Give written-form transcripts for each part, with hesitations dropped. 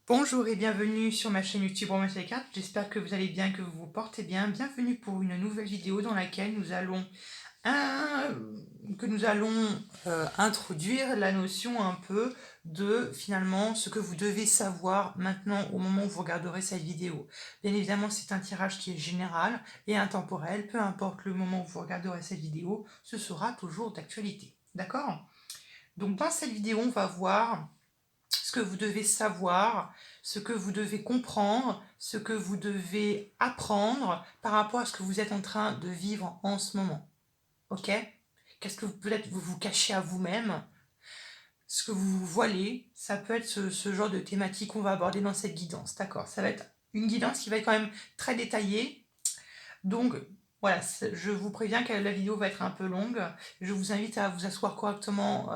Bonjour et bienvenue sur ma chaîne YouTube Romance les cartes. J'espère que vous allez bien, que vous vous portez bien. Bienvenue pour une nouvelle vidéo dans laquelle un- nous allons introduire la notion un peu de finalement ce que vous devez savoir maintenant au moment où vous regarderez cette vidéo. Bien évidemment, c'est un tirage qui est général et intemporel. Peu importe le moment où vous regarderez cette vidéo, ce sera toujours d'actualité. D'accord? Donc dans cette vidéo, on va voir ce que vous devez savoir, ce que vous devez comprendre, ce que vous devez apprendre par rapport à ce que vous êtes en train de vivre en ce moment. Ok? Qu'est-ce que peut-être vous vous cachez à vous-même, ce que vous vous voilez, ça peut être ce genre de thématique qu'on va aborder dans cette guidance. D'accord? Ça va être une guidance qui va être quand même très détaillée. Donc voilà, je vous préviens que la vidéo va être un peu longue. Je vous invite à vous asseoir correctement,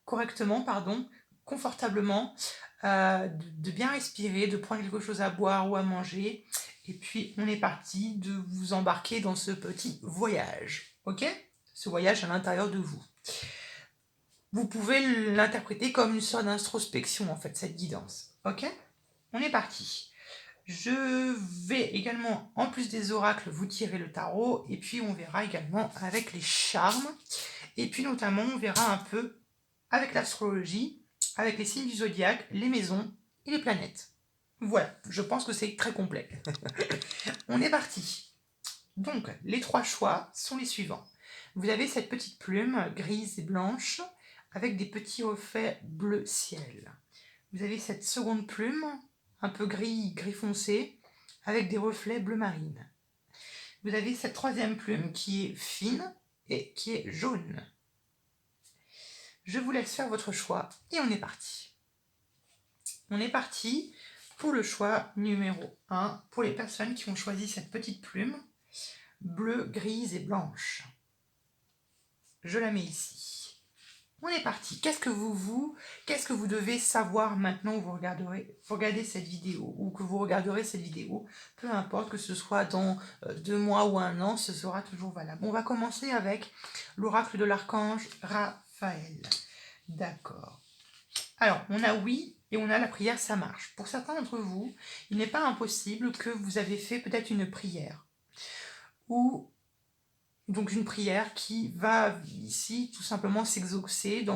correctement, pardon, confortablement, de bien respirer, de prendre quelque chose à boire ou à manger. Et puis on est parti de vous embarquer dans ce petit voyage. Ok? Ce voyage à l'intérieur de vous. Vous pouvez l'interpréter comme une sorte d'introspection en fait, cette guidance. Ok? On est parti. Je vais également, en plus des oracles, vous tirer le tarot, et puis on verra également avec les charmes, et puis notamment on verra un peu avec l'astrologie, avec les signes du zodiaque, les maisons et les planètes. Voilà, je pense que c'est très complet. On est parti. Donc, les trois choix sont les suivants. Vous avez cette petite plume grise et blanche avec des petits reflets bleu ciel. Vous avez cette seconde plume, un peu gris foncé, avec des reflets bleu marine. Vous avez cette troisième plume qui est fine et qui est jaune. Je vous laisse faire votre choix et on est parti. On est parti pour le choix numéro 1 pour les personnes qui ont choisi cette petite plume bleue, grise et blanche. Je la mets ici. On est parti. Qu'est-ce que vous devez savoir maintenant que vous regardez cette vidéo ou que vous regarderez cette vidéo, peu importe que ce soit dans 2 mois ou 1 an, ce sera toujours valable. On va commencer avec l'oracle de l'archange Raphaël. D'accord. Alors, on a oui et on a la prière, ça marche. Pour certains d'entre vous, il n'est pas impossible que vous avez fait peut-être une prière ou donc une prière qui va ici tout simplement s'exaucer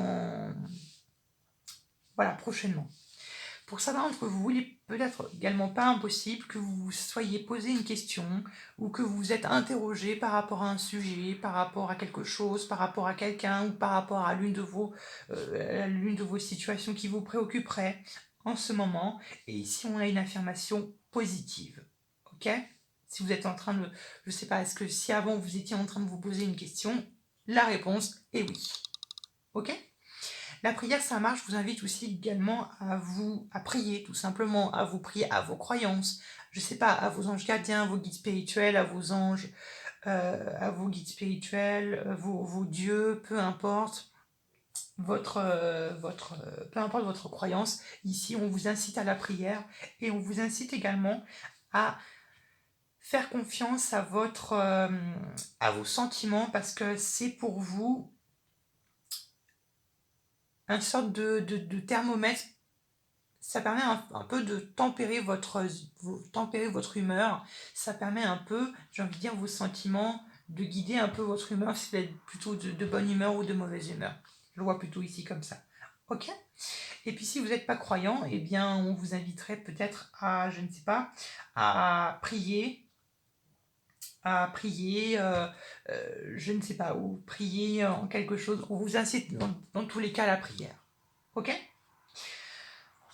prochainement. Pour certains d'entre vous, il est peut-être également pas impossible que vous vous soyez posé une question ou que vous vous êtes interrogé par rapport à un sujet, par rapport à quelque chose, par rapport à quelqu'un ou par rapport à l'une de vos situations qui vous préoccuperait en ce moment. Et ici, on a une affirmation positive. Ok? Si vous êtes en train de... Je sais pas, est-ce que si avant vous étiez en train de vous poser une question, la réponse est oui. Ok? La prière, ça marche. Je vous invite aussi également à prier, tout simplement, à vous prier à vos croyances. Je sais pas, à vos anges gardiens, à vos guides spirituels, à vos guides spirituels, vos dieux, peu importe peu importe votre croyance. Ici, on vous incite à la prière et on vous incite également à faire confiance à vos sentiments parce que c'est pour vous une sorte de thermomètre. Ça permet un peu de tempérer votre humeur. Ça permet un peu, j'ai envie de dire, vos sentiments, de guider un peu votre humeur, si vous êtes plutôt de bonne humeur ou de mauvaise humeur. Je le vois plutôt ici comme ça. Ok? Et puis si vous n'êtes pas croyant, eh bien on vous inviterait peut-être à, je ne sais pas, à prier, je ne sais pas, ou prier en quelque chose. On vous incite dans tous les cas à la prière. Ok?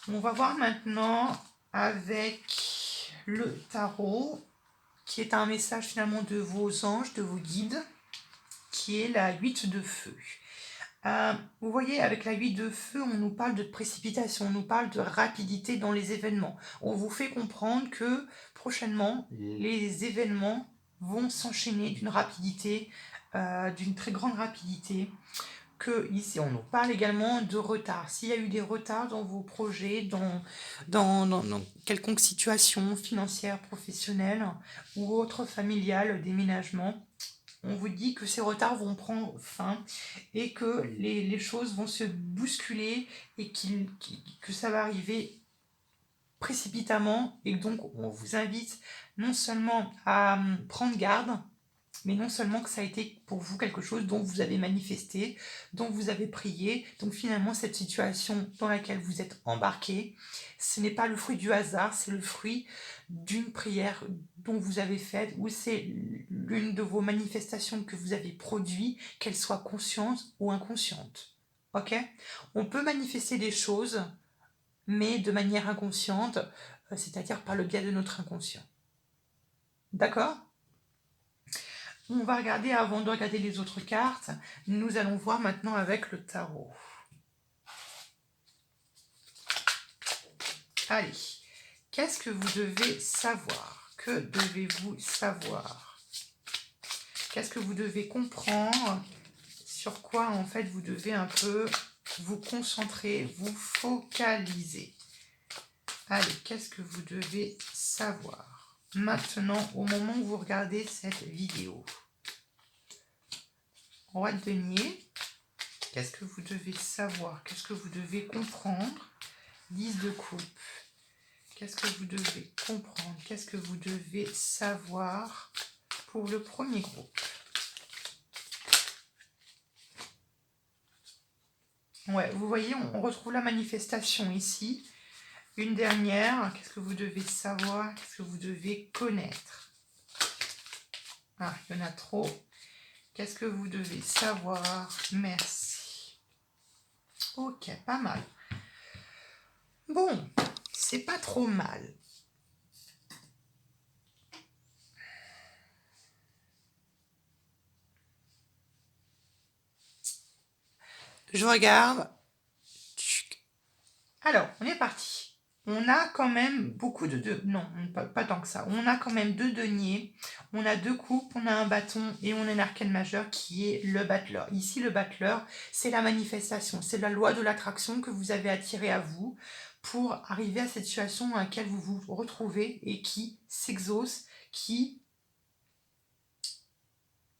On va voir maintenant avec le tarot, qui est un message finalement de vos anges, de vos guides, qui est la 8 de feu. Vous voyez, avec la 8 de feu, on nous parle de précipitation, on nous parle de rapidité dans les événements. On vous fait comprendre que prochainement, les événements vont s'enchaîner d'une très grande rapidité. Que ici, on nous parle également de retard. S'il y a eu des retards dans vos projets, dans quelconque situation financière, professionnelle ou autre familiale, déménagement, on vous dit que ces retards vont prendre fin et que les choses vont se bousculer et que ça va arriver précipitamment. Et donc, on vous invite non seulement à prendre garde, mais non seulement que ça a été pour vous quelque chose dont vous avez manifesté, dont vous avez prié. Donc finalement, cette situation dans laquelle vous êtes embarqué, ce n'est pas le fruit du hasard, c'est le fruit d'une prière dont vous avez faite, ou c'est l'une de vos manifestations que vous avez produit, qu'elle soit consciente ou inconsciente. Ok? On peut manifester des choses, mais de manière inconsciente, c'est-à-dire par le biais de notre inconscient. D'accord ? On va regarder, avant de regarder les autres cartes, nous allons voir maintenant avec le tarot. Allez, qu'est-ce que vous devez savoir? Que devez-vous savoir? Qu'est-ce que vous devez comprendre? Sur quoi, en fait, vous devez un peu vous concentrer, vous focaliser? Allez, qu'est-ce que vous devez savoir maintenant, au moment où vous regardez cette vidéo? Roi de denier, qu'est-ce que vous devez savoir? Qu'est-ce que vous devez comprendre? 10 de coupe, qu'est-ce que vous devez comprendre? Qu'est-ce que vous devez savoir pour le premier groupe? Ouais, vous voyez, on retrouve la manifestation ici. Une dernière, qu'est-ce que vous devez savoir? Qu'est-ce que vous devez connaître? Ah, il y en a trop. Qu'est-ce que vous devez savoir? Merci. Ok, pas mal. Bon, c'est pas trop mal. Je regarde. Alors, on est parti. On a quand même beaucoup de... Non, pas tant que ça. On a quand même 2 deniers, on a 2 coupes, on a un bâton et on a un arcane majeur qui est le battleur. Ici, le battleur, c'est la manifestation, c'est la loi de l'attraction que vous avez attirée à vous pour arriver à cette situation dans laquelle vous vous retrouvez et qui s'exauce,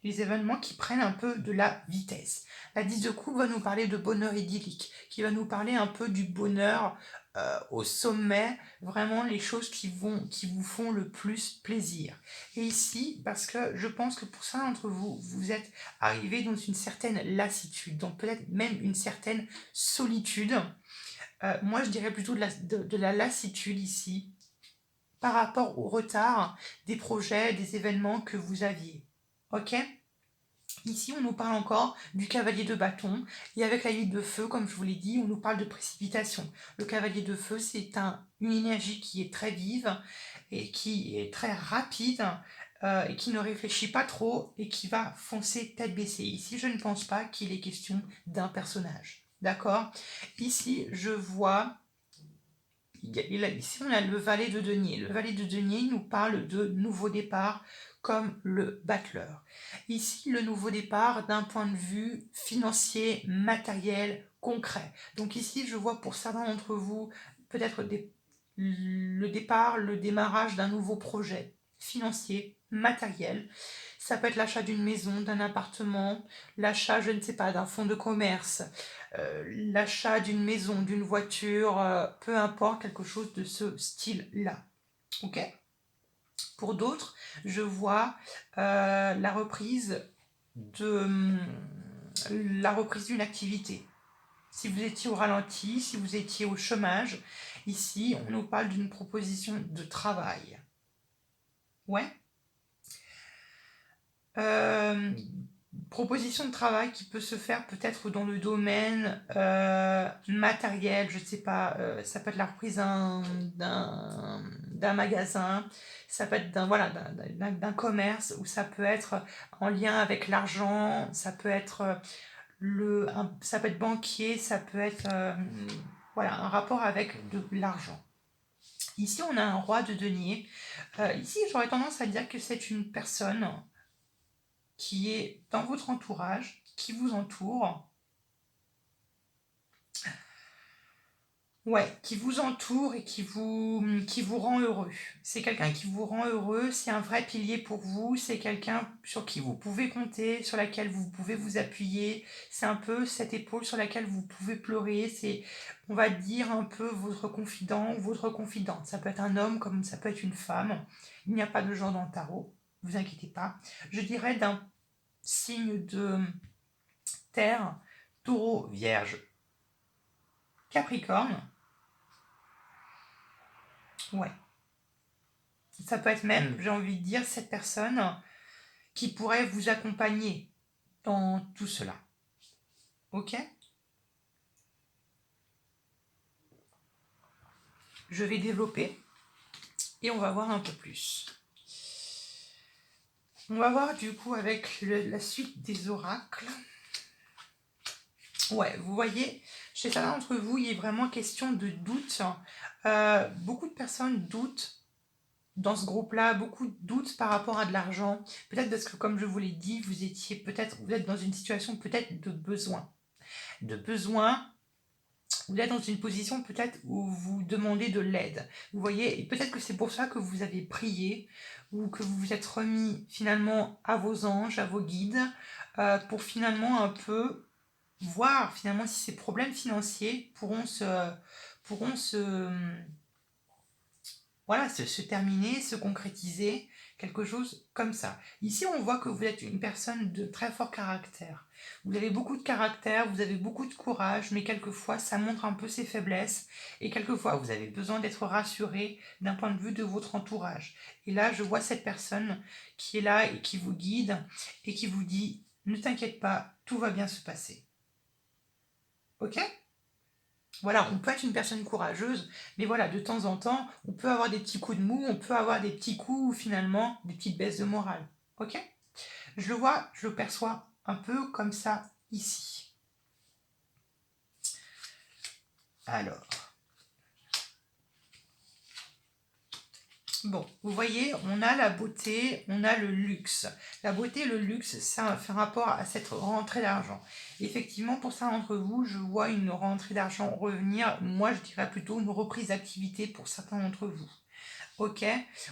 les événements qui prennent un peu de la vitesse. La 10 de coupe va nous parler de bonheur idyllique, qui va nous parler un peu du bonheur au sommet, vraiment les choses qui vous font le plus plaisir. Et ici, parce que je pense que pour certains d'entre vous, vous êtes arrivés dans une certaine lassitude, donc peut-être même une certaine solitude. Moi, je dirais plutôt de la lassitude ici, par rapport au retard des projets, des événements que vous aviez. Ok ? Ici, on nous parle encore du cavalier de bâton. Et avec la 8 de feu, comme je vous l'ai dit, on nous parle de précipitation. Le cavalier de feu, c'est une énergie qui est très vive et qui est très rapide et qui ne réfléchit pas trop et qui va foncer tête baissée. Ici, je ne pense pas qu'il est question d'un personnage. D'accord? Ici, je vois... Ici, on a le valet de denier. Le valet de denier nous parle de nouveau départ comme le battleur. Ici, le nouveau départ d'un point de vue financier, matériel, concret. Donc ici, je vois pour certains d'entre vous peut-être le départ, le démarrage d'un nouveau projet financier, matériel. Ça peut être l'achat d'une maison, d'un appartement, l'achat, je ne sais pas, d'un fonds de commerce, l'achat d'une maison, d'une voiture, peu importe, quelque chose de ce style-là. Ok ? Pour d'autres, je vois la reprise d'une activité. Si vous étiez au ralenti, si vous étiez au chômage, ici, on nous parle d'une proposition de travail. Ouais. Proposition de travail qui peut se faire peut-être dans le domaine matériel, je ne sais pas, ça peut être la reprise d'un magasin, ça peut être d'un commerce, ou ça peut être en lien avec l'argent, ça peut être ça peut être banquier, ça peut être un rapport avec de l'argent. Ici, on a un roi de denier. Ici, j'aurais tendance à dire que c'est une personne qui est dans votre entourage, qui vous entoure. Ouais, qui vous entoure et qui vous rend heureux. C'est quelqu'un qui vous rend heureux, c'est un vrai pilier pour vous, c'est quelqu'un sur qui vous pouvez compter, sur laquelle vous pouvez vous appuyer. C'est un peu cette épaule sur laquelle vous pouvez pleurer, c'est, on va dire, un peu votre confident ou votre confidente. Ça peut être un homme comme ça peut être une femme. Il n'y a pas de genre dans le tarot, ne vous inquiétez pas. Je dirais d'un signe de terre, taureau, vierge, capricorne. Ouais. Ça peut être même, j'ai envie de dire, cette personne qui pourrait vous accompagner dans tout cela. Ok? Je vais développer et on va voir un peu plus. On va voir du coup avec la suite des oracles. Ouais, vous voyez, chez certains d'entre vous, il est vraiment question de doute. Beaucoup de personnes doutent dans ce groupe-là, beaucoup de doutes par rapport à de l'argent. Peut-être parce que, comme je vous l'ai dit, vous êtes dans une situation peut-être de besoin. De besoin, vous êtes dans une position peut-être où vous demandez de l'aide. Vous voyez, et peut-être que c'est pour ça que vous avez prié ou que vous vous êtes remis finalement à vos anges, à vos guides, pour finalement un peu voir finalement si ces problèmes financiers pourront se terminer, se concrétiser, quelque chose comme ça. Ici, on voit que vous êtes une personne de très fort caractère. Vous avez beaucoup de caractère, vous avez beaucoup de courage, mais quelquefois, ça montre un peu ses faiblesses. Et quelquefois, vous avez besoin d'être rassuré d'un point de vue de votre entourage. Et là, je vois cette personne qui est là et qui vous guide et qui vous dit, ne t'inquiète pas, tout va bien se passer. Ok ? Voilà, on peut être une personne courageuse, mais voilà, de temps en temps, on peut avoir des petits coups de mou, on peut avoir des petits coups, finalement, des petites baisses de morale. Ok? Je le vois, je le perçois un peu comme ça ici. Alors, bon, vous voyez, on a la beauté, on a le luxe. La beauté et le luxe, ça fait rapport à cette rentrée d'argent. Effectivement, pour certains d'entre vous, je vois une rentrée d'argent revenir. Moi, je dirais plutôt une reprise d'activité pour certains d'entre vous. Ok,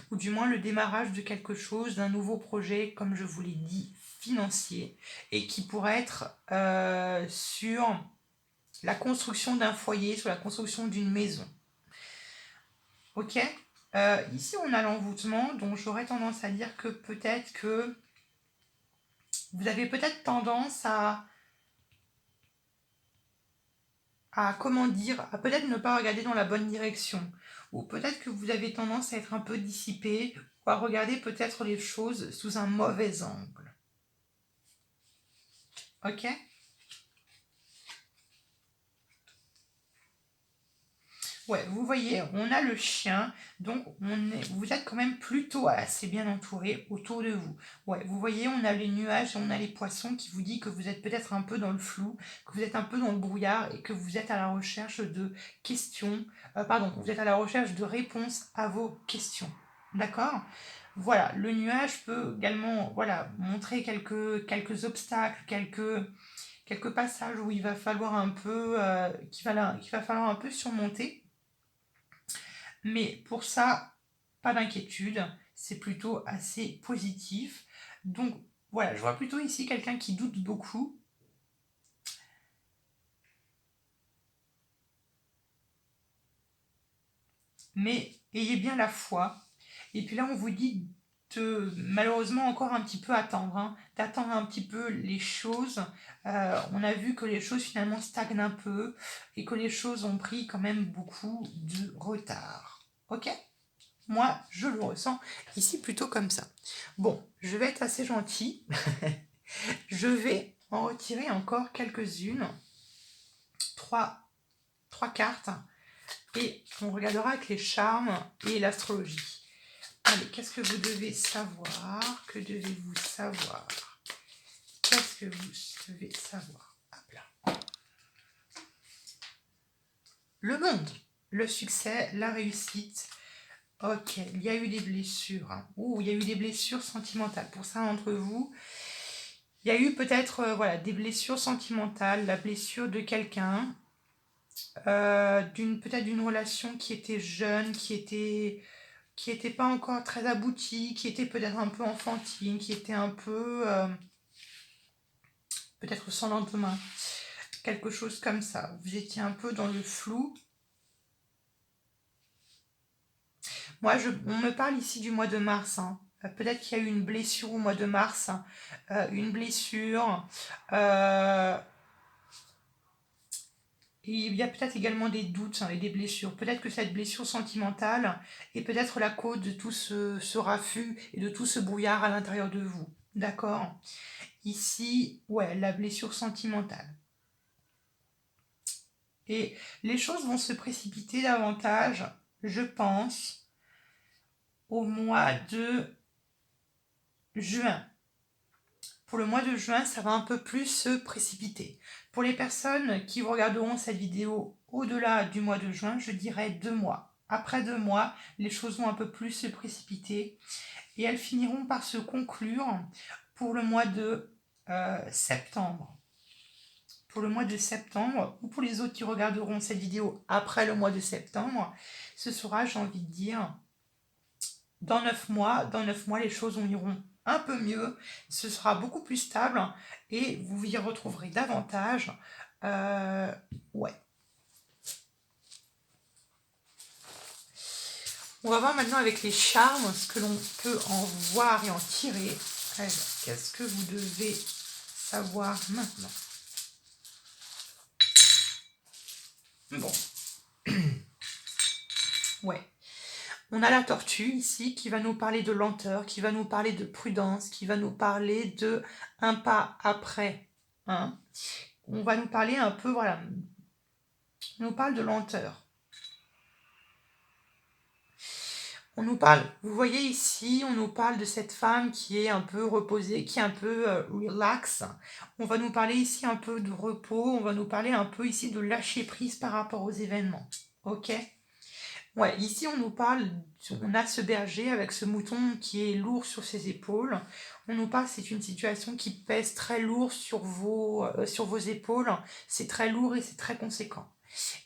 ou du moins le démarrage de quelque chose, d'un nouveau projet, comme je vous l'ai dit, financier, et qui pourrait être sur la construction d'un foyer, sur la construction d'une maison. Ok, ici on a l'envoûtement, donc j'aurais tendance à dire que peut-être que vous avez peut-être tendance à comment dire, à peut-être ne pas regarder dans la bonne direction. Ou peut-être que vous avez tendance à être un peu dissipé, ou à regarder peut-être les choses sous un mauvais angle. Ok? Ouais, vous voyez, on a le chien, donc vous êtes quand même plutôt assez bien entouré autour de vous. Ouais, vous voyez, on a les nuages, on a les poissons qui vous dit que vous êtes peut-être un peu dans le flou, que vous êtes un peu dans le brouillard et que vous êtes à la recherche de questions, vous êtes à la recherche de réponses à vos questions. D'accord? Voilà, le nuage peut également, voilà, montrer quelques obstacles, quelques passages où il va falloir un peu, qu'il va falloir un peu surmonter. Mais pour ça, pas d'inquiétude, c'est plutôt assez positif. Donc voilà, je vois plutôt ici quelqu'un qui doute beaucoup. Mais ayez bien la foi. Et puis là, on vous dit de malheureusement encore un petit peu attendre, hein, d'attendre un petit peu les choses. On a vu que les choses finalement stagnent un peu et que les choses ont pris quand même beaucoup de retard. Ok ? Moi, je le ressens ici plutôt comme ça. Bon, je vais être assez gentil. Je vais en retirer encore quelques-unes. Trois cartes. Et on regardera avec les charmes et l'astrologie. Allez, qu'est-ce que vous devez savoir? Que devez-vous savoir? Qu'est-ce que vous devez savoir? Hop là. Le monde, le succès, la réussite. Ok, il y a eu des blessures. Il y a eu des blessures sentimentales. Pour ça, d'entre vous, il y a eu peut-être des blessures sentimentales, la blessure de quelqu'un. peut-être d'une relation qui était jeune, qui était pas encore très aboutie, qui était peut-être un peu enfantine, qui était un peu peut-être sans lendemain, quelque chose comme ça. Vous étiez un peu dans le flou. Moi, on me parle ici du mois de mars, hein. Peut-être qu'il y a eu une blessure au mois de mars, une blessure. Et il y a peut-être également des doutes, hein, et des blessures. Peut-être que cette blessure sentimentale est peut-être la cause de tout ce raffut et de tout ce brouillard à l'intérieur de vous. D'accord? Ici, ouais, la blessure sentimentale. Et les choses vont se précipiter davantage, je pense, au mois de juin. Pour le mois de juin, ça va un peu plus se précipiter. Pour les personnes qui regarderont cette vidéo au-delà du mois de juin, je dirais 2 mois. Après 2 mois, les choses vont un peu plus se précipiter et elles finiront par se conclure pour le mois de septembre. Pour le mois de septembre, ou pour les autres qui regarderont cette vidéo après le mois de septembre, ce sera, j'ai envie de dire, dans 9 mois. Dans 9 mois, les choses iront un peu mieux, ce sera beaucoup plus stable et vous y retrouverez davantage. Ouais. On va voir maintenant avec les charmes ce que l'on peut en voir et en tirer. Alors, qu'est-ce que vous devez savoir maintenant? Bon. Ouais. On a la tortue ici qui va nous parler de lenteur, qui va nous parler de prudence, qui va nous parler de un pas après. Hein. On va nous parler un peu, voilà, on nous parle de lenteur. On nous parle, vous voyez ici, on nous parle de cette femme qui est un peu reposée, qui est un peu relax. On va nous parler ici un peu de repos, on va nous parler un peu ici de lâcher prise par rapport aux événements. Ok? Ouais, ici on nous parle, on a ce berger avec ce mouton qui est lourd sur ses épaules. On nous parle, c'est une situation qui pèse très lourd sur vos épaules. C'est très lourd et c'est très conséquent.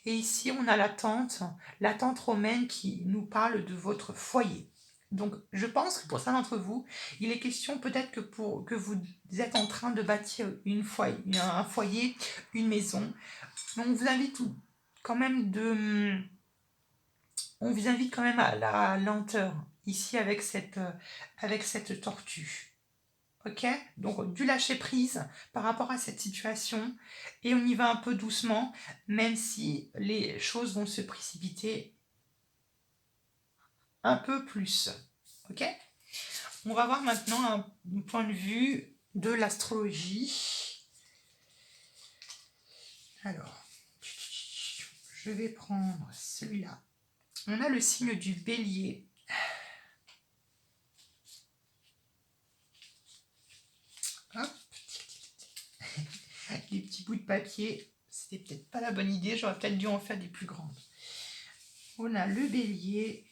Et ici, on a la tante romaine qui nous parle de votre foyer. Donc, je pense que pour certains d'entre vous, il est question peut-être que vous êtes en train de bâtir un foyer, une maison. Donc, on vous invite quand même à la lenteur ici avec cette tortue. Ok? Donc du lâcher prise par rapport à cette situation et on y va un peu doucement, même si les choses vont se précipiter un peu plus. Ok? On va voir maintenant un point de vue de l'astrologie. Alors, je vais prendre celui-là. On a le signe du bélier. Hop. Les petits bouts de papier, c'était peut-être pas la bonne idée, j'aurais peut-être dû en faire des plus grandes. On a le bélier.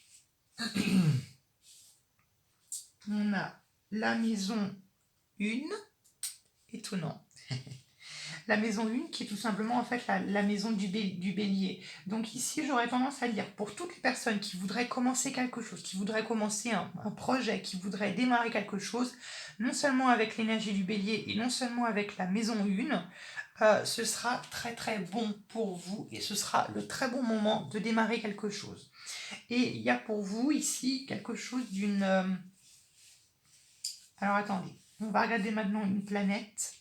On a la maison 1, étonnant. La maison 1 qui est tout simplement en fait la maison du bélier. Donc ici, j'aurais tendance à dire pour toutes les personnes qui voudraient commencer quelque chose, qui voudraient commencer un projet, qui voudraient démarrer quelque chose, non seulement avec l'énergie du bélier et non seulement avec la maison 1, ce sera très très bon pour vous et ce sera le très bon moment de démarrer quelque chose. Et il y a pour vous ici quelque chose d'une... Alors attendez, on va regarder maintenant une planète.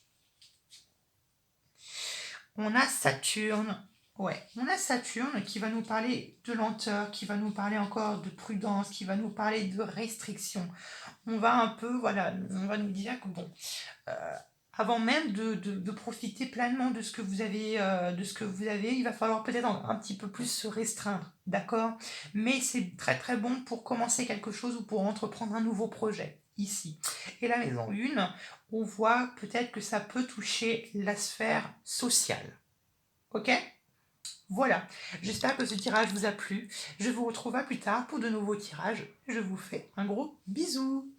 On a Saturne. Ouais, on a Saturne qui va nous parler de lenteur, qui va nous parler encore de prudence, qui va nous parler de restriction. On va un peu, voilà, on va nous dire que bon, avant même de profiter pleinement de ce que vous avez, il va falloir peut-être un petit peu plus se restreindre, d'accord? Mais c'est très très bon pour commencer quelque chose ou pour entreprendre un nouveau projet ici. Et la maison 1, on voit peut-être que ça peut toucher la sphère sociale. Ok? Voilà, j'espère que ce tirage vous a plu. Je vous retrouve à plus tard pour de nouveaux tirages. Je vous fais un gros bisou.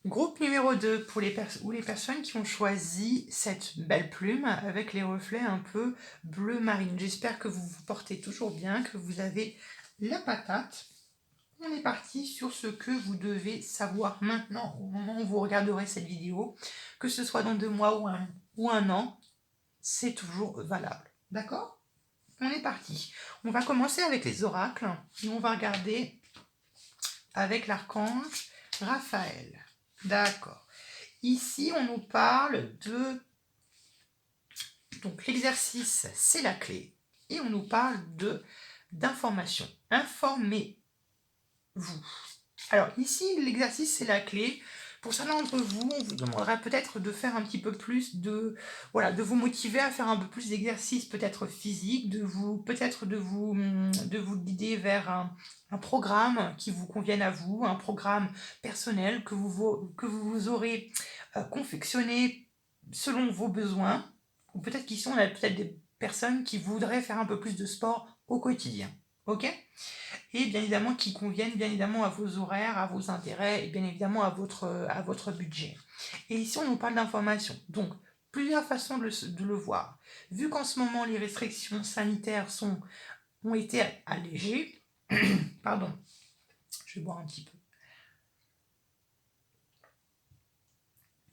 Groupe numéro 2 pour les personnes qui ont choisi cette belle plume avec les reflets un peu bleu marine. J'espère que vous vous portez toujours bien, que vous avez la patate. On est parti sur ce que vous devez savoir maintenant au moment où vous regarderez cette vidéo, que ce soit dans 2 mois ou un an, c'est toujours valable. D'accord? On est parti. On va commencer avec les oracles et on va regarder avec l'archange Raphaël. D'accord. Ici, on nous parle de... Donc, l'exercice, c'est la clé. Et on nous parle d'information. Informez-vous. Alors, ici, l'exercice, c'est la clé. Pour certains d'entre vous, on vous demandera peut-être de faire un petit peu plus de... Voilà, de vous motiver à faire un peu plus d'exercices, peut-être physiques, peut-être de vous guider vers un programme qui vous convienne à vous, un programme personnel que vous aurez confectionné selon vos besoins. Ou peut-être qu'ici, on a peut-être des personnes qui voudraient faire un peu plus de sport au quotidien. Ok ? Et bien évidemment qui conviennent bien évidemment à vos horaires, à vos intérêts et bien évidemment à votre budget. Et ici, on nous parle d'information. Donc, plusieurs façons de le voir. Vu qu'en ce moment, les restrictions sanitaires ont été allégées, pardon, je vais boire un petit peu.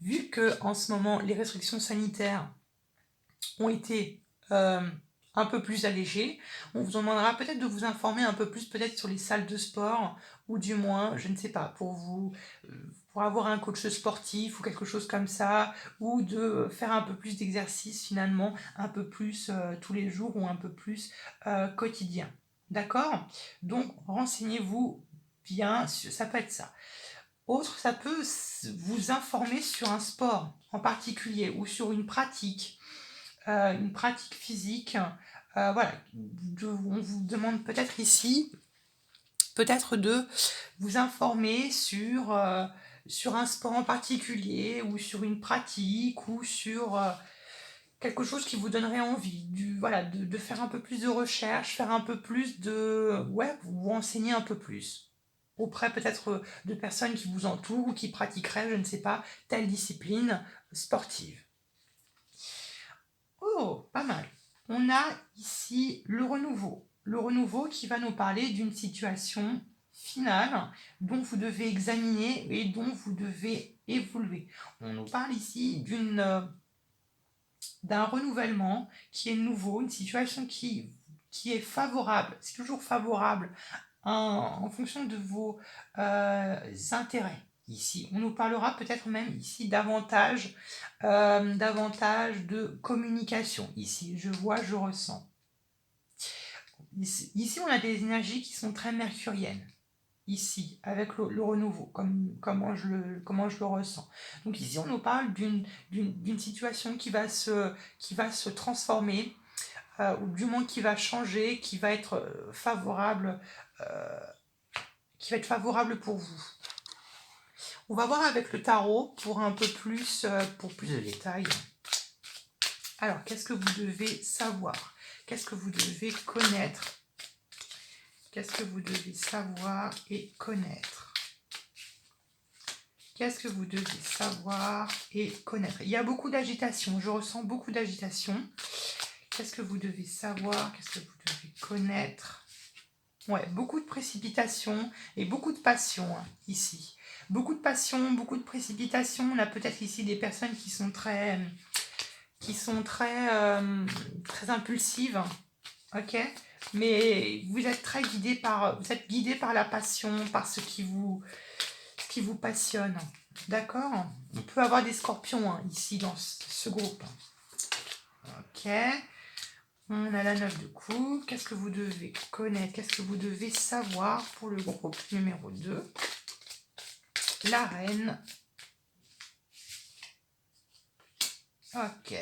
Vu que en ce moment, les restrictions sanitaires ont été un peu plus allégées, on vous demandera peut-être de vous informer un peu plus peut-être sur les salles de sport, ou du moins, je ne sais pas, pour avoir un coach sportif ou quelque chose comme ça, ou de faire un peu plus d'exercice finalement, un peu plus tous les jours ou un peu plus quotidien. D'accord? Donc, renseignez-vous bien, ça peut être ça. Autre, ça peut vous informer sur un sport en particulier ou sur une pratique physique. Voilà, on vous demande peut-être ici, peut-être de vous informer sur un sport en particulier ou sur une pratique ou sur quelque chose qui vous donnerait envie, voilà, de faire un peu plus de recherche, faire un peu plus vous renseigner un peu plus auprès peut-être de personnes qui vous entourent ou qui pratiqueraient, je ne sais pas, telle discipline sportive. Oh, pas mal. On a ici le renouveau. Le renouveau qui va nous parler d'une situation finale dont vous devez examiner et dont vous devez évoluer. On nous parle ici d'un renouvellement qui est nouveau, une situation qui est favorable. C'est toujours favorable en fonction de vos intérêts. Ici, on nous parlera peut-être même ici davantage de communication. Ici, je vois, je ressens. Ici, on a des énergies qui sont très mercuriennes. Ici, avec le renouveau, comment je le ressens. Donc ici, on nous parle d'une situation qui va se transformer, ou du moins qui va changer, qui va être favorable pour vous. On va voir avec le tarot pour plus de détails. Alors, qu'est-ce que vous devez savoir? Qu'est-ce que vous devez connaître? Qu'est-ce que vous devez savoir et connaître? Qu'est-ce que vous devez savoir et connaître? Il y a beaucoup d'agitation, je ressens beaucoup d'agitation. Qu'est-ce que vous devez savoir? Qu'est-ce que vous devez connaître? Ouais, beaucoup de précipitation et beaucoup de passion ici. Beaucoup de passion, beaucoup de précipitation. On a peut-être ici des personnes qui sont très très impulsives, ok? Mais vous êtes guidé par la passion, par ce qui vous passionne, d'accord? On peut avoir des scorpions ici dans ce groupe. Ok. On a la 9 de coupe. Qu'est-ce que vous devez connaître? Qu'est-ce que vous devez savoir pour le groupe numéro 2? La reine. Ok.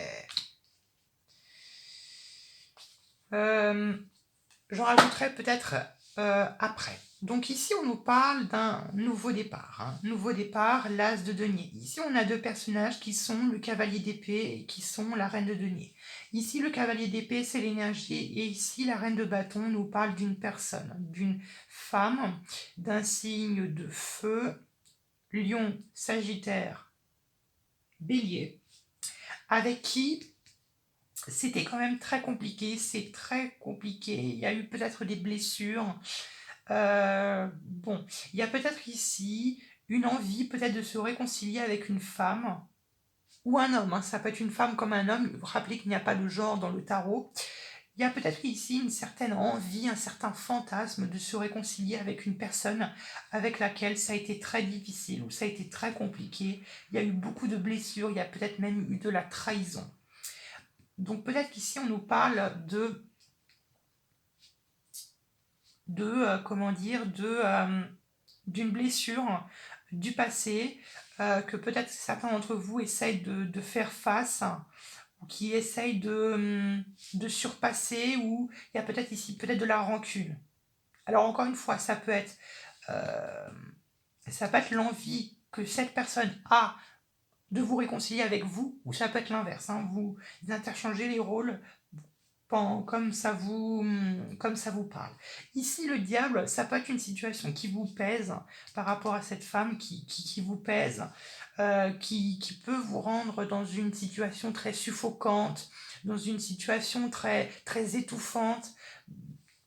J'en rajouterai peut-être après. Donc ici, on nous parle d'un nouveau départ. Nouveau départ, l'as de denier. Ici, on a deux personnages qui sont le cavalier d'épée et qui sont la reine de denier. Ici, le cavalier d'épée, c'est l'énergie. Et ici, la reine de bâton nous parle d'une personne, d'une femme, d'un signe de feu, Lion, Sagittaire, Bélier, avec qui c'était quand même très compliqué, c'est très compliqué, il y a eu peut-être des blessures. Bon, il y a peut-être ici une envie peut-être de se réconcilier avec une femme ou un homme, hein, ça peut être une femme comme un homme, rappelez qu'il n'y a pas de genre dans le tarot. Il y a peut-être ici une certaine envie, un certain fantasme de se réconcilier avec une personne avec laquelle ça a été très difficile ou ça a été très compliqué. Il y a eu beaucoup de blessures, il y a peut-être même eu de la trahison. Donc peut-être qu'ici on nous parle comment dire, d'une blessure du passé que peut-être certains d'entre vous essayent de faire face ou qui essayent de surpasser, ou il y a peut-être ici peut-être de la rancune. Alors encore une fois, euh, ça peut être l'envie que cette personne a de vous réconcilier avec vous, ou ça peut être l'inverse, hein, vous interchangez les rôles comme ça vous parle. Ici, le diable, ça peut être une situation qui vous pèse par rapport à cette femme qui vous pèse, qui peut vous rendre dans une situation très suffocante, dans une situation très, très étouffante.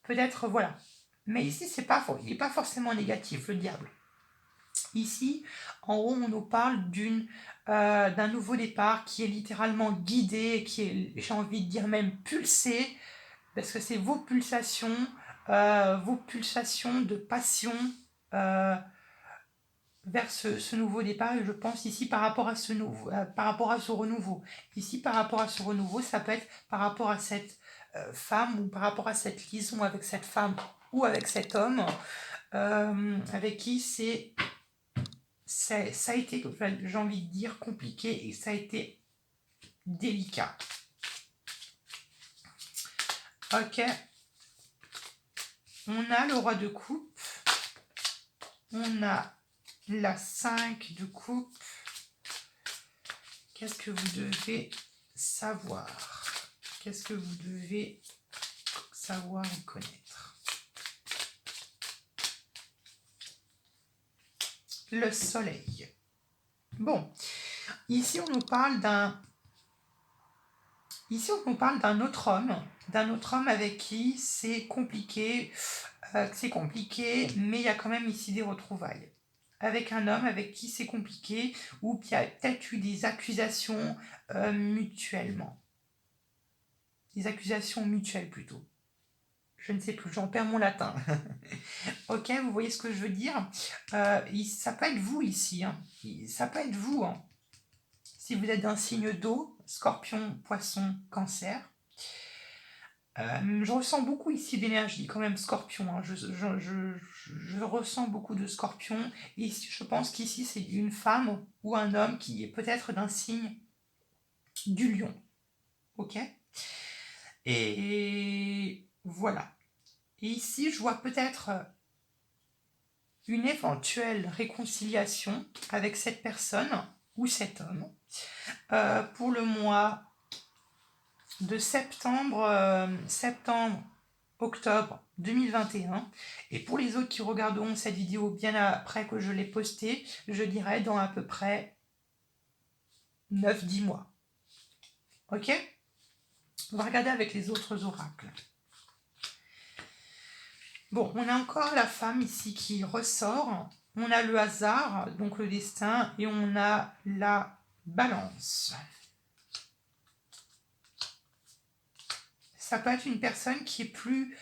Peut-être, voilà. Mais ici, il n'est pas forcément négatif, le diable. Ici, en haut, on nous parle d'un nouveau départ qui est littéralement guidé, qui est, j'ai envie de dire même pulsé, parce que c'est vos pulsations de passion euh, vers ce nouveau départ. Et je pense ici par rapport à par rapport à ce renouveau. Ici, par rapport à ce renouveau, ça peut être par rapport à cette femme, ou par rapport à cette liaison avec cette femme ou avec cet homme, avec qui ça a été, j'ai envie de dire, compliqué, et ça a été délicat. Ok. On a le roi de coupe. On a la 5 de coupe. Qu'est-ce que vous devez savoir? Qu'est-ce que vous devez savoir et connaître? Le soleil. Bon, ici on nous parle d'un autre homme avec qui c'est compliqué, mais il y a quand même ici des retrouvailles. Avec un homme avec qui c'est compliqué, ou qui a peut-être eu des accusations mutuellement. Des accusations mutuelles plutôt. Je ne sais plus, j'en perds mon latin. Ok, vous voyez ce que je veux dire? Ça peut être vous ici, hein. Ça peut être vous, hein. Si vous êtes d'un signe d'eau, Scorpion, Poisson, Cancer. Je ressens beaucoup ici d'énergie, quand même, Scorpion, hein. Je ressens beaucoup de Scorpion. Et je pense qu'ici, c'est une femme ou un homme qui est peut-être d'un signe du lion. Ok? Et voilà. Et ici, je vois peut-être une éventuelle réconciliation avec cette personne ou cet homme pour le mois de octobre 2021. Et pour les autres qui regarderont cette vidéo bien après que je l'ai postée, je dirais dans à peu près 9-10 mois. Ok? On va regarder avec les autres oracles. Bon, on a encore la femme ici qui ressort. On a le hasard, donc le destin, et on a la balance. Ça peut être une personne qui est plus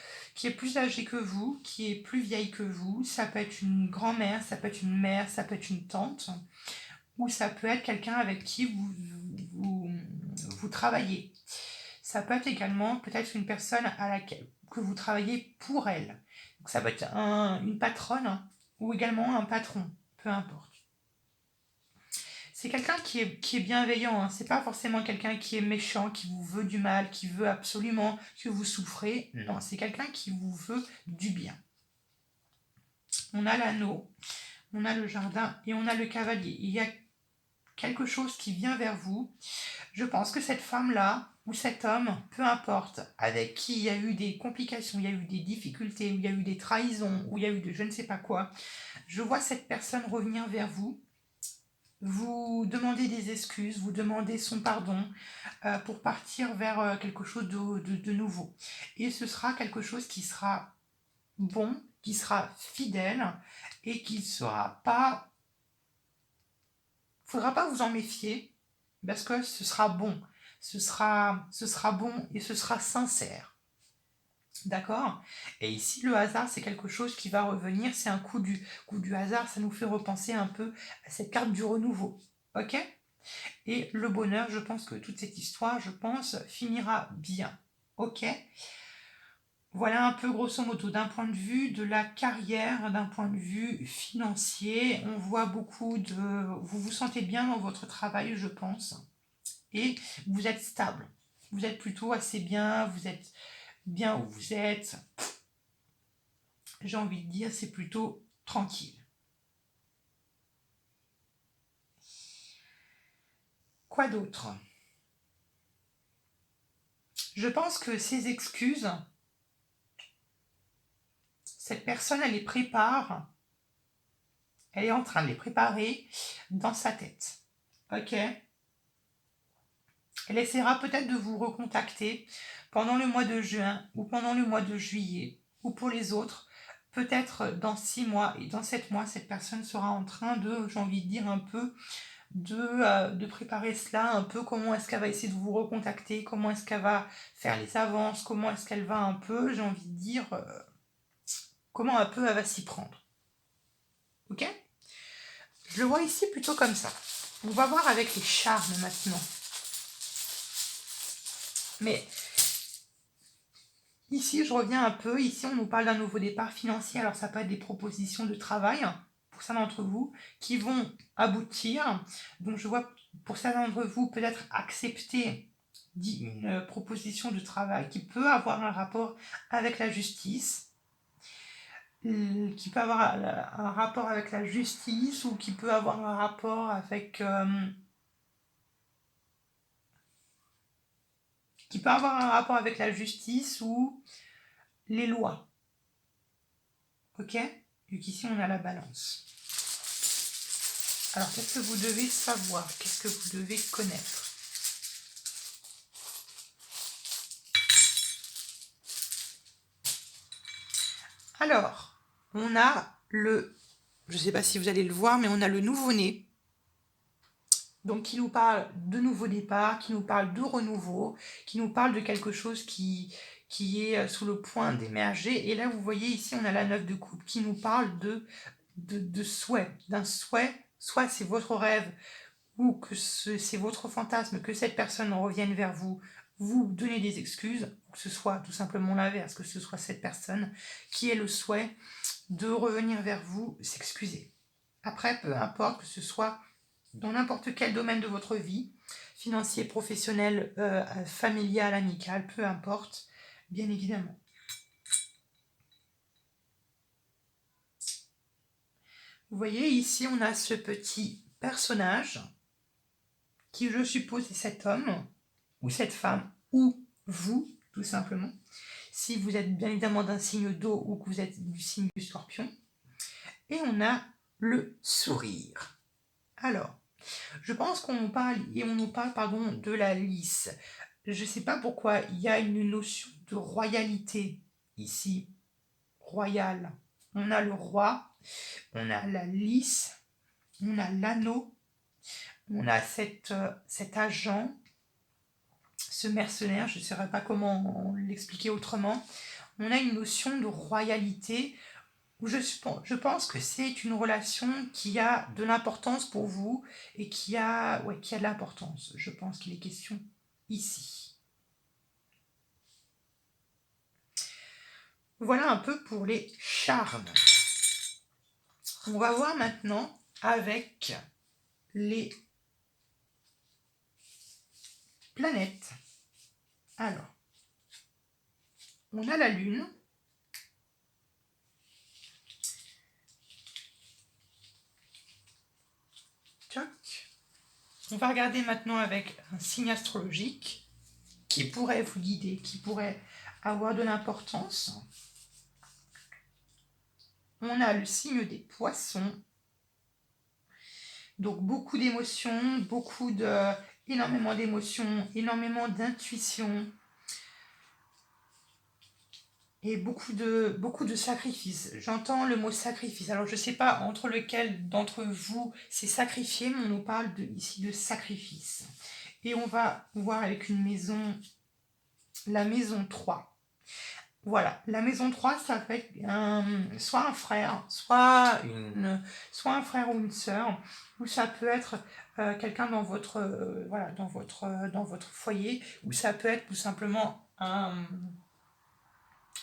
âgée que vous, qui est plus vieille que vous. Ça peut être une grand-mère, ça peut être une mère, ça peut être une tante. Ou ça peut être quelqu'un avec qui vous travaillez. Ça peut être également peut-être une personne que vous travaillez pour elle. Donc ça peut être une patronne ou également un patron, peu importe. C'est quelqu'un qui est bienveillant, hein. C'est pas forcément quelqu'un qui est méchant, qui vous veut du mal, qui veut absolument que vous souffrez. Non, c'est quelqu'un qui vous veut du bien. On a l'anneau, on a le jardin et on a le cavalier. Il y a quelque chose qui vient vers vous. Je pense que cette femme-là, ou cet homme, peu importe, avec qui il y a eu des complications, il y a eu des difficultés, où il y a eu des trahisons, où il y a eu de je ne sais pas quoi, je vois cette personne revenir vers vous vous demander des excuses, vous demander son pardon pour partir vers quelque chose de nouveau. Et ce sera quelque chose qui sera bon, qui sera fidèle et qui ne sera pas... Il ne faudra pas vous en méfier parce que ce sera bon. Ce sera bon et ce sera sincère. D'accord? Et ici, le hasard, c'est quelque chose qui va revenir. C'est un coup du hasard. Ça nous fait repenser un peu à cette carte du renouveau. Ok? Et le bonheur, je pense que toute cette histoire, finira bien. Ok? Voilà un peu grosso modo d'un point de vue de la carrière, d'un point de vue financier. On voit beaucoup de... Vous vous sentez bien dans votre travail, je pense. Et vous êtes stable. Vous êtes plutôt assez bien. Vous êtes bien où vous êtes. J'ai envie de dire, c'est plutôt tranquille. Quoi d'autre? Je pense que ces excuses, cette personne, elle les prépare. Elle est en train de les préparer dans sa tête. Ok? Elle essaiera peut-être de vous recontacter pendant le mois de juin ou pendant le mois de juillet. Ou pour les autres, peut-être dans 6 mois et dans 7 mois, cette personne sera en train de, j'ai envie de dire, un peu de préparer cela, un peu comment est-ce qu'elle va essayer de vous recontacter, comment est-ce qu'elle va faire les avances, comment est-ce qu'elle va un peu, j'ai envie de dire, comment un peu elle va s'y prendre. Ok? Je le vois ici plutôt comme ça. On va voir avec les charmes maintenant. Mais ici, je reviens un peu. Ici, on nous parle d'un nouveau départ financier. Alors, ça peut être des propositions de travail pour certains d'entre vous qui vont aboutir. Donc, je vois pour certains d'entre vous peut-être accepter une proposition de travail qui peut avoir un rapport avec la justice, qui peut avoir un rapport avec la justice ou qui peut avoir un rapport avec... qui peut avoir un rapport avec la justice ou les lois. Ok? Donc ici, on a la balance. Alors, qu'est-ce que vous devez savoir? Qu'est-ce que vous devez connaître? Alors, on a le... Je ne sais pas si vous allez le voir, mais on a le nouveau-né. Donc, qui nous parle de nouveau départ, qui nous parle de renouveau, qui nous parle de quelque chose qui est sous le point d'émerger. Et là, vous voyez ici, on a la 9 de coupe qui nous parle de souhait, d'un souhait. Soit c'est votre rêve ou que c'est votre fantasme, que cette personne revienne vers vous, vous donnez des excuses, ou que ce soit tout simplement l'inverse, que ce soit cette personne qui ait le souhait de revenir vers vous, s'excuser. Après, peu importe que ce soit dans n'importe quel domaine de votre vie, financier, professionnel, familial, amical, peu importe, bien évidemment. Vous voyez, ici, on a ce petit personnage qui, je suppose, est cet homme ou cette femme, ou vous, tout simplement, si vous êtes bien évidemment d'un signe d'eau ou que vous êtes du signe du scorpion. Et on a le sourire. Alors, je pense qu'on nous parle, de la lice. Je ne sais pas pourquoi il y a une notion de royalité ici, royale. On a le roi, on a la lice, on a l'anneau, on a cet agent, ce mercenaire, je ne saurais pas comment l'expliquer autrement. On a une notion de royalité où je pense que c'est une relation qui a de l'importance pour vous et qui a de l'importance. Je pense qu'il est question ici. Voilà un peu pour les charmes. On va voir maintenant avec les planètes. Alors, on a la Lune. On va regarder maintenant avec un signe astrologique qui pourrait vous guider, qui pourrait avoir de l'importance. On a le signe des poissons. Donc beaucoup d'émotions, énormément d'émotions, énormément d'intuition et beaucoup de sacrifices. J'entends le mot sacrifice. Alors je ne sais pas entre lequel d'entre vous c'est sacrifié, mais on nous parle ici de sacrifice. Et on va voir avec une maison, la maison 3. Voilà, la maison 3, ça peut être soit un frère, soit un frère ou une sœur, ou ça peut être quelqu'un dans votre, voilà, dans votre foyer, ou ça peut être tout simplement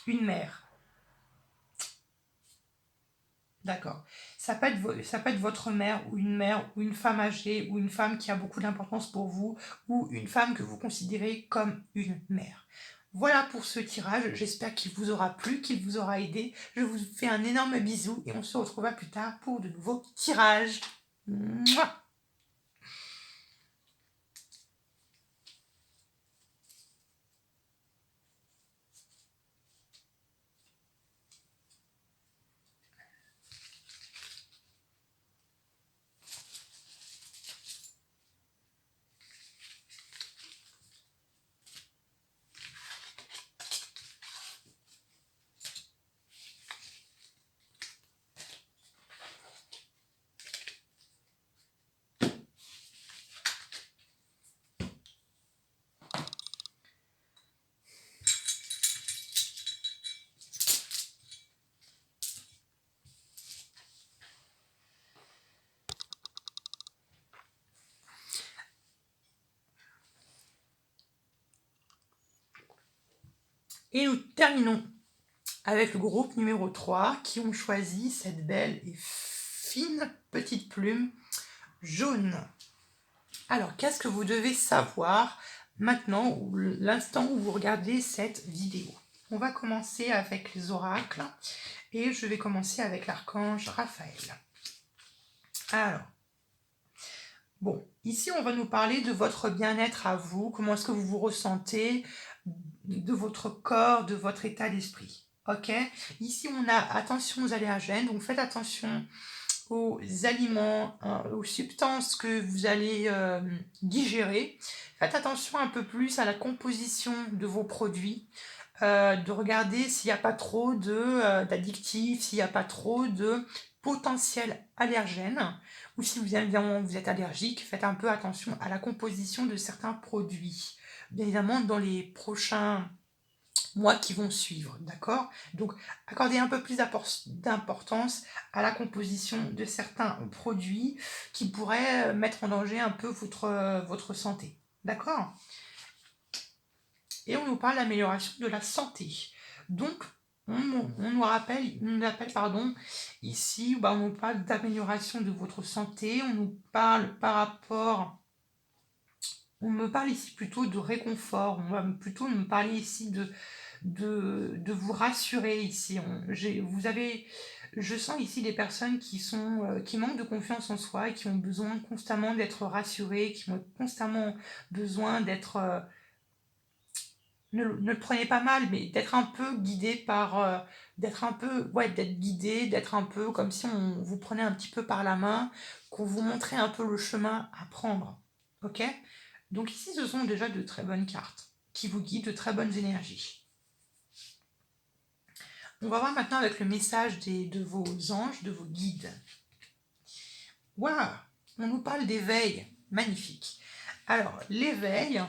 une mère. D'accord. Ça peut être votre mère ou une femme âgée ou une femme qui a beaucoup d'importance pour vous ou une femme que vous considérez comme une mère. Voilà pour ce tirage. J'espère qu'il vous aura plu, qu'il vous aura aidé. Je vous fais un énorme bisou et on se retrouvera plus tard pour de nouveaux tirages. Mouah. Et nous terminons avec le groupe numéro 3 qui ont choisi cette belle et fine petite plume jaune. Alors, qu'est-ce que vous devez savoir maintenant, ou l'instant où vous regardez cette vidéo? On va commencer avec les oracles et je vais commencer avec l'archange Raphaël. Alors, bon, ici on va nous parler de votre bien-être à vous, comment est-ce que vous vous ressentez, de votre corps, de votre état d'esprit. Ok? Ici on a attention aux allergènes, donc faites attention aux aliments, aux substances que vous allez digérer. Faites attention un peu plus à la composition de vos produits, de regarder s'il n'y a pas trop d'addictifs, s'il n'y a pas trop de potentiels allergènes, ou si vous êtes allergique, faites un peu attention à la composition de certains produits. Bien évidemment, dans les prochains mois qui vont suivre, d'accord? Donc, accordez un peu plus d'importance à la composition de certains produits qui pourraient mettre en danger un peu votre santé, d'accord? Et on nous parle d'amélioration de la santé. Donc, on nous appelle, pardon, ici, on nous parle d'amélioration de votre santé, on nous parle on me parle ici plutôt de réconfort, on va plutôt me parler ici de vous rassurer ici. Je sens ici des personnes qui manquent de confiance en soi et qui ont besoin constamment d'être rassurées, qui ont constamment besoin d'être ne le prenez pas mal, mais d'être un peu guidé d'être guidé, d'être un peu comme si on vous prenait un petit peu par la main, qu'on vous montrait un peu le chemin à prendre. Ok? Donc ici, ce sont déjà de très bonnes cartes qui vous guident, de très bonnes énergies. On va voir maintenant avec le message de vos anges, de vos guides. Waouh! On nous parle d'éveil. Magnifique. Alors, l'éveil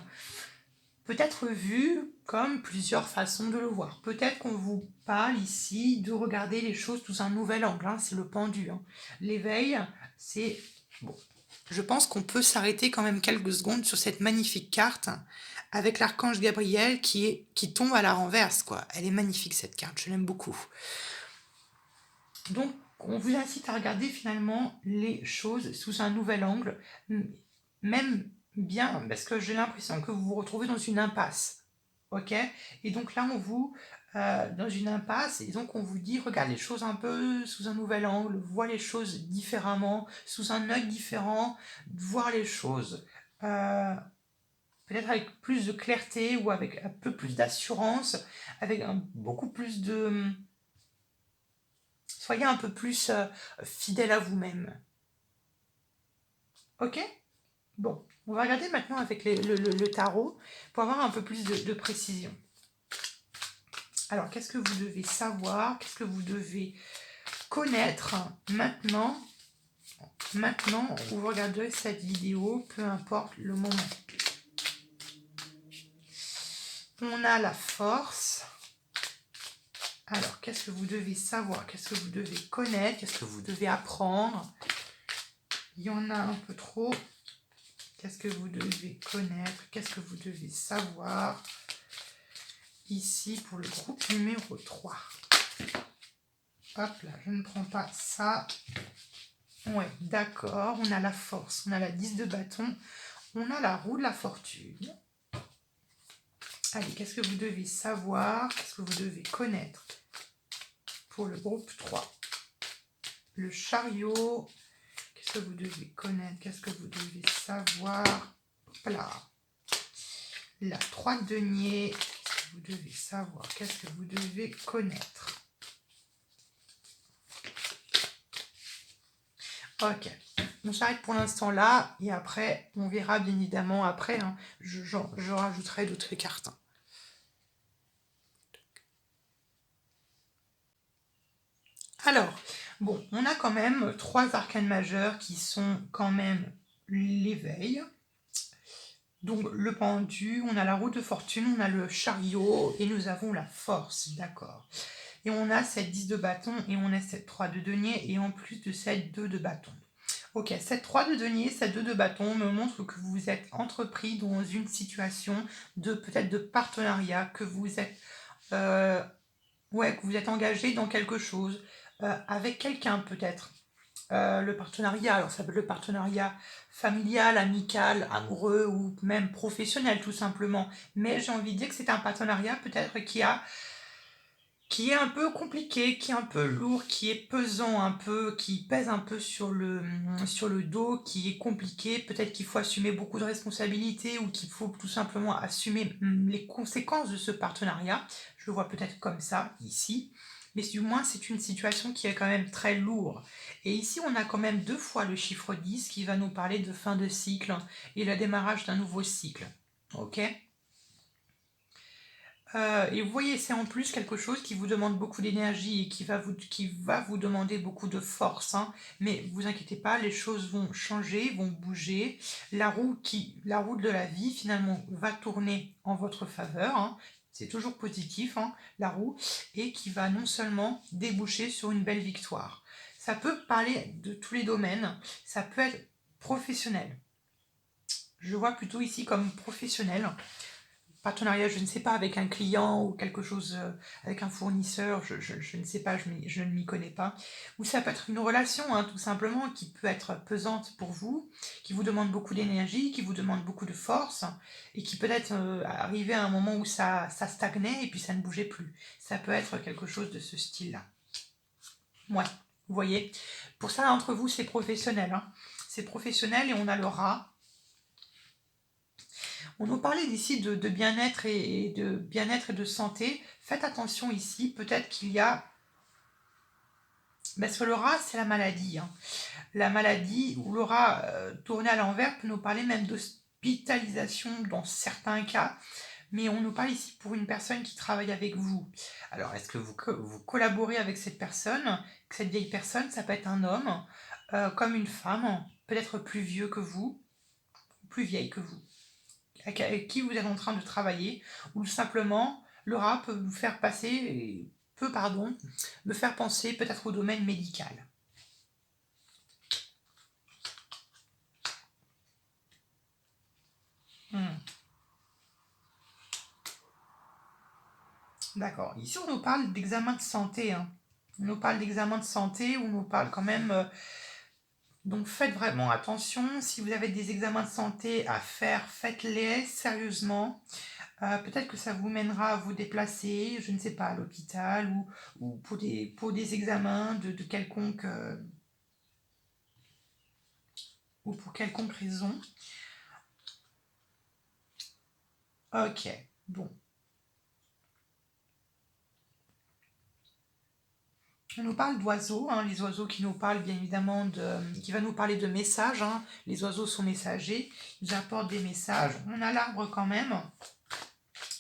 peut être vu comme plusieurs façons de le voir. Peut-être qu'on vous parle ici de regarder les choses sous un nouvel angle, hein, c'est le pendu. Hein. L'éveil, c'est... Bon, je pense qu'on peut s'arrêter quand même quelques secondes sur cette magnifique carte avec l'archange Gabriel qui tombe à la renverse, quoi. Elle est magnifique cette carte, je l'aime beaucoup. Donc, on vous incite à regarder finalement les choses sous un nouvel angle, même bien, parce que j'ai l'impression que vous vous retrouvez dans une impasse. Ok? Et donc là, dans une impasse, et donc on vous dit, regarde les choses un peu sous un nouvel angle, vois les choses différemment, sous un œil différent, voir les choses peut-être avec plus de clarté ou avec un peu plus d'assurance, avec beaucoup plus de... Soyez un peu plus fidèle à vous-même. Ok? Bon, on va regarder maintenant avec le tarot pour avoir un peu plus de précision. Alors, qu'est-ce que vous devez savoir? Qu'est-ce que vous devez connaître maintenant où vous regarderez cette vidéo, peu importe le moment? On a la force. Alors, qu'est-ce que vous devez savoir? Qu'est-ce que vous devez connaître? Qu'est-ce que vous devez apprendre? Il y en a un peu trop. Qu'est-ce que vous devez connaître? Qu'est-ce que vous devez savoir? Ici, pour le groupe numéro 3. Hop là, je ne prends pas ça. Ouais, d'accord. On a la force, on a la 10 de bâton, on a la roue de la fortune. Allez, qu'est-ce que vous devez savoir? Qu'est-ce que vous devez connaître? Pour le groupe 3. Le chariot. Qu'est-ce que vous devez connaître? Qu'est-ce que vous devez savoir? Hop là. La 3 de denier. Qu'est-ce que vous devez savoir? Qu'est-ce que vous devez connaître? Ok. On s'arrête pour l'instant là. Et après, on verra bien évidemment après. Hein, je rajouterai d'autres cartes. Alors, bon, on a quand même 3 arcanes majeurs qui sont quand même l'éveil. Donc le pendu, on a la roue de fortune, on a le chariot et nous avons la force, d'accord. Et on a cette 10 de bâton et on a cette 3 de denier et en plus de cette 2 de bâton. Ok, cette 3 de denier, cette 2 de bâton me montre que vous êtes entrepris dans une situation de peut-être de partenariat, que vous êtes que vous êtes engagé dans quelque chose, avec quelqu'un peut-être. Le partenariat, alors ça peut être le partenariat familial, amical, amoureux ou même professionnel tout simplement. Mais j'ai envie de dire que c'est un partenariat peut-être qui est un peu compliqué, qui est un peu lourd, qui est pesant un peu, qui pèse un peu sur le dos, qui est compliqué. Peut-être qu'il faut assumer beaucoup de responsabilités ou qu'il faut tout simplement assumer les conséquences de ce partenariat. Je le vois peut-être comme ça, ici. Mais du moins, c'est une situation qui est quand même très lourde. Et ici, on a quand même 2 fois le chiffre 10 qui va nous parler de fin de cycle et le démarrage d'un nouveau cycle. Ok ? Et vous voyez, c'est en plus quelque chose qui vous demande beaucoup d'énergie et qui va vous demander beaucoup de force. Hein. Mais vous inquiétez pas, les choses vont changer, vont bouger. La roue de la vie, finalement, va tourner en votre faveur. Hein. C'est toujours positif, hein, la roue. Et qui va non seulement déboucher sur une belle victoire. Ça peut parler de tous les domaines. Ça peut être professionnel. Je vois plutôt ici comme professionnel. Partenariat, je ne sais pas, avec un client ou quelque chose, avec un fournisseur, je ne sais pas, je ne m'y connais pas. Ou ça peut être une relation, hein, tout simplement, qui peut être pesante pour vous, qui vous demande beaucoup d'énergie, qui vous demande beaucoup de force, et qui peut-être arriver à un moment où ça stagnait et puis ça ne bougeait plus. Ça peut être quelque chose de ce style-là. Ouais, vous voyez. Pour ça, entre vous, c'est professionnel. Hein. C'est professionnel et on a le rat. On nous parlait d'ici de bien-être et de bien-être et de santé. Faites attention ici, peut-être qu'il y a... Parce que le rat, c'est la maladie. Hein. La maladie, ou le rat tourné à l'envers, peut nous parler même d'hospitalisation dans certains cas. Mais on nous parle ici pour une personne qui travaille avec vous. Alors, est-ce que vous collaborez avec cette personne? Cette vieille personne, ça peut être un homme, comme une femme, peut-être plus vieux que vous, plus vieille que vous, avec qui vous êtes en train de travailler, ou simplement le rat peut vous faire passer, me faire penser peut-être au domaine médical. Hmm. D'accord. Ici, on nous parle d'examen de santé. Hein. On nous parle d'examen de santé, on nous parle quand même... donc faites vraiment attention. Si vous avez des examens de santé à faire, faites-les sérieusement. Peut-être que ça vous mènera à vous déplacer, je ne sais pas, à l'hôpital ou pour des examens de quelconque... ou pour quelconque raison. Ok, bon. On nous parle d'oiseaux, hein, les oiseaux qui nous parlent bien évidemment qui va nous parler de messages, hein. Les oiseaux sont messagers, ils apportent des messages. On a l'arbre quand même,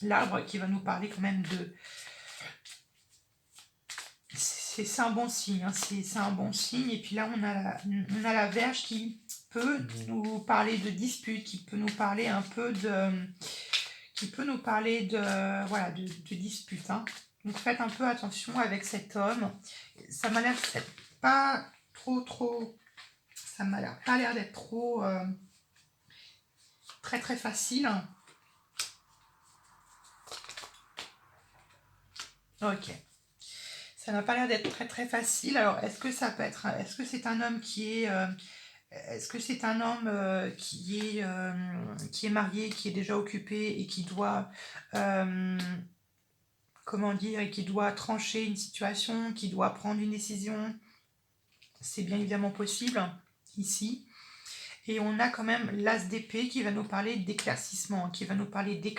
l'arbre qui va nous parler quand même de... C'est un bon signe, hein, c'est un bon signe. Et puis là, on a la verge qui peut nous parler de dispute, qui peut nous parler un peu de... qui peut nous parler voilà, de dispute, hein. Donc faites un peu attention avec cet homme. Ça m'a l'air pas trop... Ça m'a pas l'air d'être trop... très facile. Ok. Ça n'a pas l'air d'être très facile. Alors, est-ce que ça peut être... Est-ce que c'est un homme qui est... est-ce que c'est un homme qui est marié, qui est déjà occupé et qui doit... comment dire, et qui doit trancher une situation, qui doit prendre une décision? C'est bien évidemment possible, ici. Et on a quand même l'as d'épée qui va nous parler d'éclaircissement, qui va nous parler de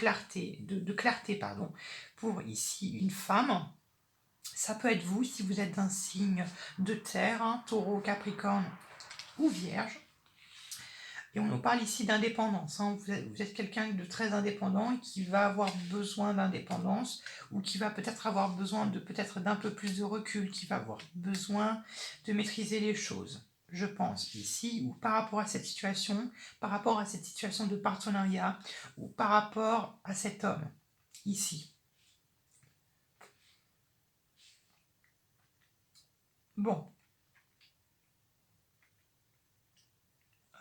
clarté, pardon. Pour ici, une femme. Ça peut être vous, si vous êtes d'un signe de terre, hein, taureau, capricorne ou vierge. Et on nous parle ici d'indépendance, hein. Vous êtes quelqu'un de très indépendant et qui va avoir besoin d'indépendance, ou qui va peut-être avoir besoin d'un peu plus de recul, qui va avoir besoin de maîtriser les choses. Je pense ici, ou par rapport à cette situation de partenariat, ou par rapport à cet homme, ici. Bon.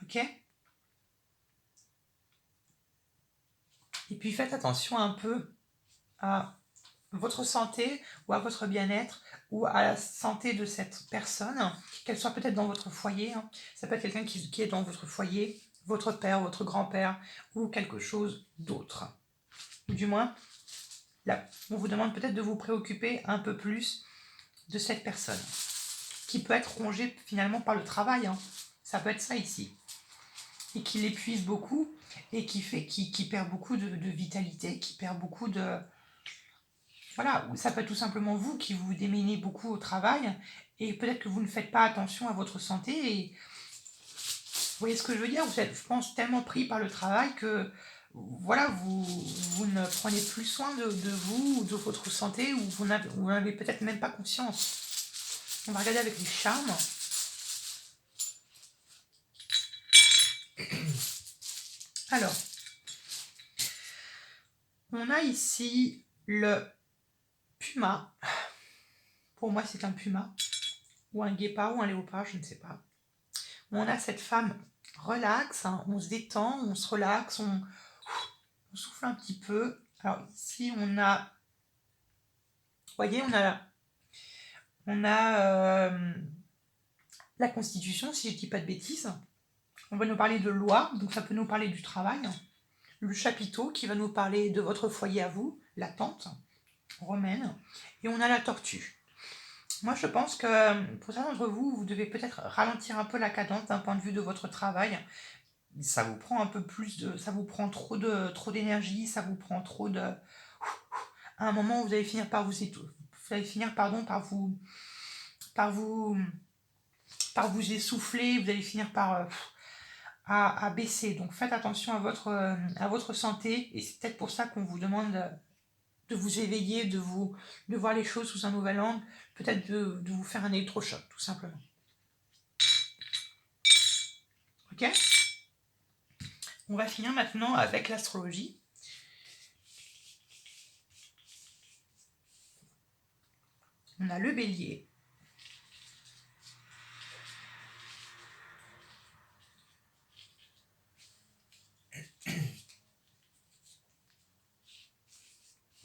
Ok? Et puis faites attention un peu à votre santé ou à votre bien-être ou à la santé de cette personne, qu'elle soit peut-être dans votre foyer, hein. Ça peut être quelqu'un qui est dans votre foyer, votre père, votre grand-père ou quelque chose d'autre. Ou du moins, là, on vous demande peut-être de vous préoccuper un peu plus de cette personne qui peut être rongée finalement par le travail, hein. Ça peut être ça ici. Et qui l'épuise beaucoup et qui perd beaucoup de vitalité, qui perd beaucoup de... Voilà, ou ça peut être tout simplement vous qui vous démenez beaucoup au travail et peut-être que vous ne faites pas attention à votre santé. Et vous voyez ce que je veux dire? Vous êtes, je pense, tellement pris par le travail que voilà, vous ne prenez plus soin de vous ou de votre santé, ou vous n'avez peut-être même pas conscience. On va regarder avec les charmes. Alors, on a ici le puma. Pour moi, c'est un puma, ou un guépard, ou un léopard, je ne sais pas. On a cette femme relaxe, hein, on se détend, on se relaxe, on souffle un petit peu. Alors ici, on a, vous voyez, on a la Constitution, si je ne dis pas de bêtises. On va nous parler de loi, donc ça peut nous parler du travail. Le chapiteau qui va nous parler de votre foyer à vous, la tente romaine. Et on a la tortue. Moi, je pense que pour certains d'entre vous, vous devez peut-être ralentir un peu la cadence d'un point de vue de votre travail. Ça vous prend un peu plus de... Ça vous prend trop d'énergie, ça vous prend trop de... À un moment, vous allez finir par vous étouffer. Vous allez finir, pardon, par vous essouffler, vous allez finir par... à baisser. Donc faites attention à votre santé, et c'est peut-être pour ça qu'on vous demande de vous éveiller, de voir les choses sous un nouvel angle, peut-être de vous faire un électrochoc, tout simplement. Ok? On va finir maintenant avec l'astrologie. On a le bélier.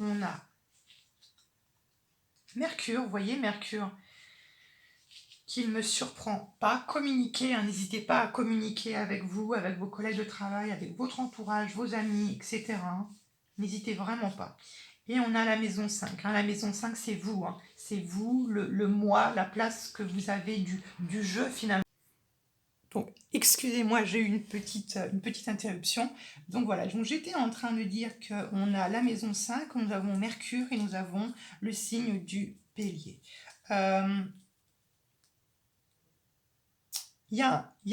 On a Mercure, vous voyez, Mercure, qui ne me surprend pas. Communiquez, hein, n'hésitez pas à communiquer avec vous, avec vos collègues de travail, avec votre entourage, vos amis, etc. N'hésitez vraiment pas. Et on a la maison 5. Hein. La maison 5, c'est vous. Hein. C'est vous, le moi, la place que vous avez du jeu finalement. Donc, excusez-moi, j'ai eu une petite interruption. Donc voilà, donc j'étais en train de dire qu'on a la maison 5, nous avons Mercure et nous avons le signe du bélier. Euh, il y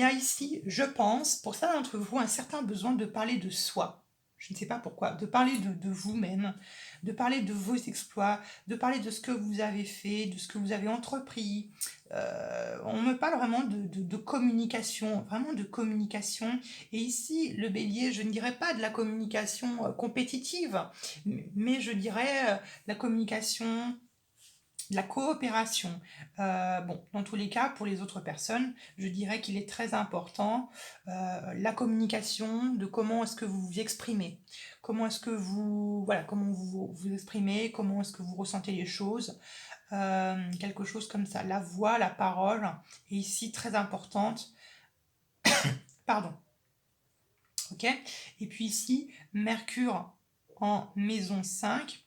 a ici, je pense, pour certains d'entre vous, un certain besoin de parler de soi. Je ne sais pas pourquoi, de parler de vous-même, de parler de vos exploits, de parler de ce que vous avez fait, de ce que vous avez entrepris. On me parle vraiment de communication, vraiment de communication. Et ici, le bélier, je ne dirais pas de la communication compétitive, mais je dirais la communication, la coopération. Bon, dans tous les cas, pour les autres personnes, je dirais qu'il est très important la communication, de comment est-ce que vous vous exprimez, comment est-ce que vous, voilà, comment vous vous exprimez, comment est-ce que vous ressentez les choses, quelque chose comme ça. La voix, la parole est ici très importante. Pardon, ok. Et puis ici, Mercure en maison 5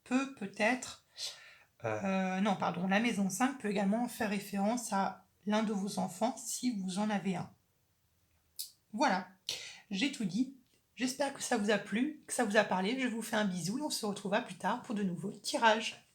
peut-être non, pardon, la maison 5 peut également faire référence à l'un de vos enfants si vous en avez un. Voilà, j'ai tout dit. J'espère que ça vous a plu, que ça vous a parlé. Je vous fais un bisou et on se retrouvera plus tard pour de nouveaux tirages.